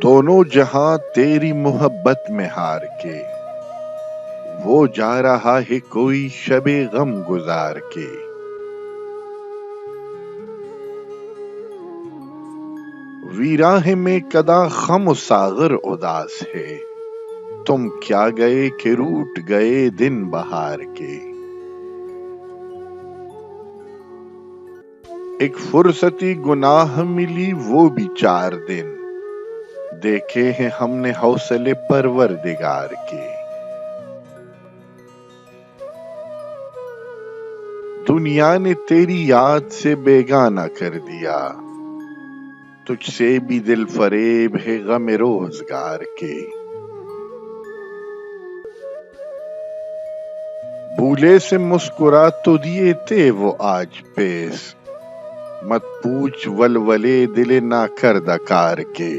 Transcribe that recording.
دونوں جہاں تیری محبت میں ہار کے، وہ جا رہا ہے کوئی شب غم گزار کے۔ ویراہ میں کدا خم و ساغر اداس ہے، تم کیا گئے کہ روٹ گئے دن بہار کے۔ ایک فرصتی گناہ ملی وہ بھی 4 دن، دیکھے ہیں ہم نے حوصلے پروردگار کے۔ دنیا نے تیری یاد سے بیگانہ کر دیا، تجھ سے بھی دل فریب ہے غم روزگار کے۔ بھولے سے مسکرا تو دیے تھے وہ آج پیش، مت پوچھ ولولے دل ناکردہ کار کے۔